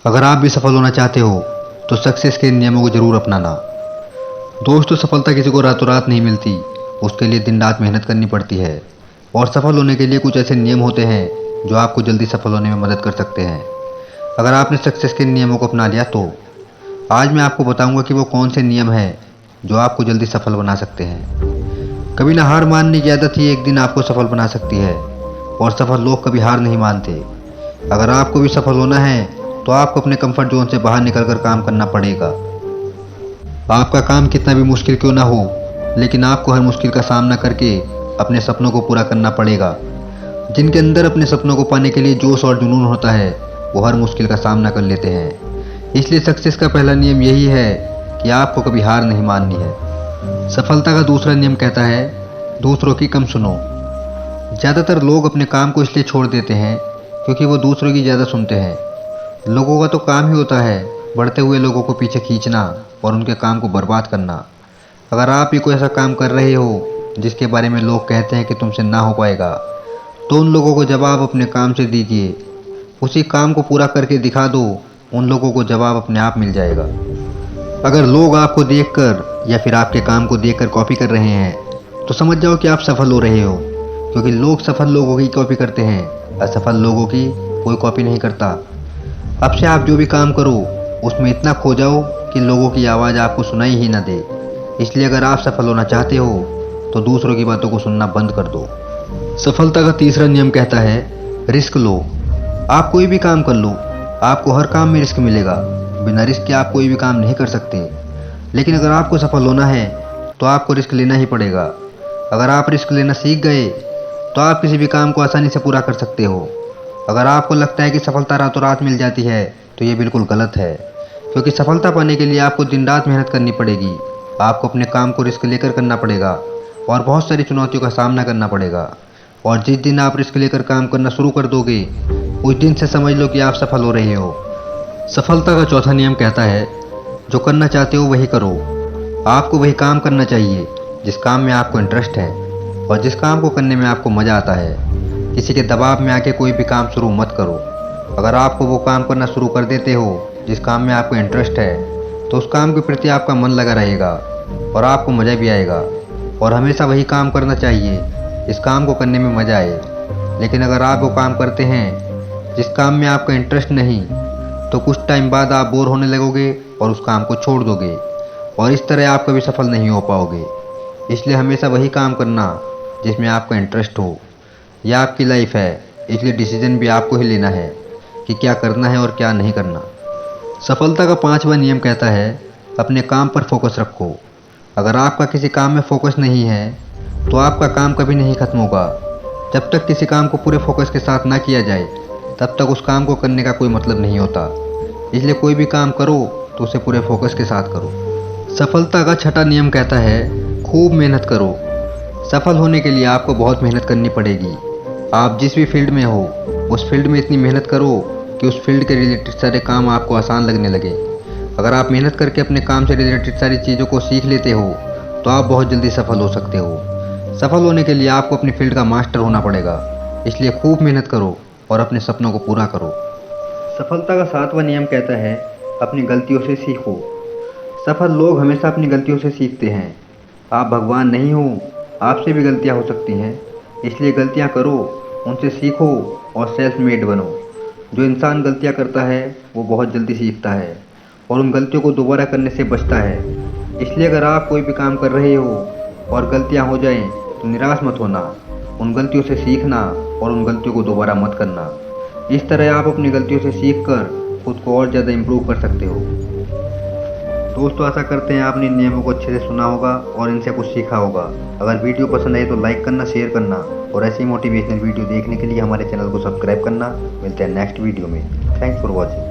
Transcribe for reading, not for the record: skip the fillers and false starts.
अगर आप भी सफल होना चाहते हो तो सक्सेस के नियमों को ज़रूर अपनाना। दोस्तों, सफलता किसी को रातों रात नहीं मिलती, उसके लिए दिन रात मेहनत करनी पड़ती है। और सफल होने के लिए कुछ ऐसे नियम होते हैं जो आपको जल्दी सफल होने में मदद कर सकते हैं। अगर आपने सक्सेस के नियमों को अपना लिया तो आज मैं आपको बताऊंगा कि वो कौन से नियम हैं जो आपको जल्दी सफल बना सकते हैं। कभी ना हार मानने की आदत ही एक दिन आपको सफल बना सकती है, और सफल लोग कभी हार नहीं मानते। अगर आपको भी सफल होना है तो आपको अपने कंफर्ट जोन से बाहर निकलकर काम करना पड़ेगा। आपका काम कितना भी मुश्किल क्यों ना हो, लेकिन आपको हर मुश्किल का सामना करके अपने सपनों को पूरा करना पड़ेगा। जिनके अंदर अपने सपनों को पाने के लिए जोश और जुनून होता है, वो हर मुश्किल का सामना कर लेते हैं। इसलिए सक्सेस का पहला नियम यही है कि आपको कभी हार नहीं माननी है। सफलता का दूसरा नियम कहता है, दूसरों की कम सुनो। ज़्यादातर लोग अपने काम को इसलिए छोड़ देते हैं क्योंकि वो दूसरों की ज़्यादा सुनते हैं। लोगों का तो काम ही होता है बढ़ते हुए लोगों को पीछे खींचना और उनके काम को बर्बाद करना। अगर आप भी कोई ऐसा काम कर रहे हो जिसके बारे में लोग कहते हैं कि तुमसे ना हो पाएगा, तो उन लोगों को जवाब अपने काम से दीजिए। उसी काम को पूरा करके दिखा दो, उन लोगों को जवाब अपने आप मिल जाएगा। अगर लोग आपको देखकर या फिर आपके काम को देखकर कॉपी कर रहे हैं तो समझ जाओ कि आप सफल हो रहे हो, क्योंकि लोग सफल लोगों की कॉपी करते हैं, असफल लोगों की कोई कॉपी नहीं करता। अब से आप जो भी काम करो उसमें इतना खो जाओ कि लोगों की आवाज़ आपको सुनाई ही ना दे। इसलिए अगर आप सफल होना चाहते हो तो दूसरों की बातों को सुनना बंद कर दो। सफलता का तीसरा नियम कहता है, रिस्क लो। आप कोई भी काम कर लो, आपको हर काम में रिस्क मिलेगा। बिना रिस्क के आप कोई भी काम नहीं कर सकते। लेकिन अगर आपको सफल होना है तो आपको रिस्क लेना ही पड़ेगा। अगर आप रिस्क लेना सीख गए तो आप किसी भी काम को आसानी से पूरा कर सकते हो। अगर आपको लगता है कि सफलता रातों रात मिल जाती है तो ये बिल्कुल गलत है, क्योंकि सफलता पाने के लिए आपको दिन रात मेहनत करनी पड़ेगी। आपको अपने काम को रिस्क लेकर करना पड़ेगा और बहुत सारी चुनौतियों का सामना करना पड़ेगा। और जिस दिन आप रिस्क लेकर काम करना शुरू कर दोगे, उस दिन से समझ लो कि आप सफल हो रहे हो। सफलता का चौथा नियम कहता है, जो करना चाहते हो वही करो। आपको वही काम करना चाहिए जिस काम में आपको इंटरेस्ट है और जिस काम को करने में आपको मज़ा आता है। किसी के दबाव में आके कोई भी काम शुरू मत करो। अगर आपको वो काम करना शुरू कर देते हो जिस काम में आपको इंटरेस्ट है, तो उस काम के प्रति आपका मन लगा रहेगा और आपको मज़ा भी आएगा। और हमेशा वही काम करना चाहिए जिस काम को करने में मज़ा आए। लेकिन अगर आप वो काम करते हैं जिस काम में आपका इंटरेस्ट नहीं, तो कुछ टाइम बाद आप बोर होने लगोगे और उस काम को छोड़ दोगे, और इस तरह आप कभी सफल नहीं हो पाओगे। इसलिए हमेशा वही काम करना जिसमें आपका इंटरेस्ट हो। यह आपकी लाइफ है, इसलिए डिसीजन भी आपको ही लेना है कि क्या करना है और क्या नहीं करना। सफलता का पांचवा नियम कहता है, अपने काम पर फोकस रखो। अगर आपका किसी काम में फोकस नहीं है तो आपका काम कभी नहीं खत्म होगा। जब तक किसी काम को पूरे फोकस के साथ ना किया जाए, तब तक उस काम को करने का कोई मतलब नहीं होता। इसलिए कोई भी काम करो तो उसे पूरे फोकस के साथ करो। सफलता का छठा नियम कहता है, खूब मेहनत करो। सफल होने के लिए आपको बहुत मेहनत करनी पड़ेगी। आप जिस भी फील्ड में हो, उस फील्ड में इतनी मेहनत करो कि उस फील्ड के रिलेटेड सारे काम आपको आसान लगने लगे। अगर आप मेहनत करके अपने काम से रिलेटेड सारी चीज़ों को सीख लेते हो तो आप बहुत जल्दी सफल हो सकते हो। सफल होने के लिए आपको अपनी फील्ड का मास्टर होना पड़ेगा। इसलिए खूब मेहनत करो और अपने सपनों को पूरा करो। सफलता का सातवां नियम कहता है, अपनी गलतियों से सीखो। सफल लोग हमेशा अपनी गलतियों से सीखते हैं। आप भगवान नहीं हो, आपसे भी गलतियां हो सकती हैं। इसलिए गलतियां करो, उनसे सीखो और सेल्फ मेड बनो। जो इंसान गलतियां करता है वो बहुत जल्दी सीखता है और उन गलतियों को दोबारा करने से बचता है। इसलिए अगर आप कोई भी काम कर रहे हो और गलतियां हो जाएं तो निराश मत होना। उन गलतियों से सीखना और उन गलतियों को दोबारा मत करना। इस तरह आप अपनी गलतियों से सीखकर खुद को और ज़्यादा इम्प्रूव कर सकते हो। दोस्तों, आशा करते हैं आपने इन नियमों को अच्छे से सुना होगा और इनसे कुछ सीखा होगा। अगर वीडियो पसंद आए तो लाइक करना, शेयर करना और ऐसी मोटिवेशनल वीडियो देखने के लिए हमारे चैनल को सब्सक्राइब करना। मिलते हैं नेक्स्ट वीडियो में। Thanks for watching.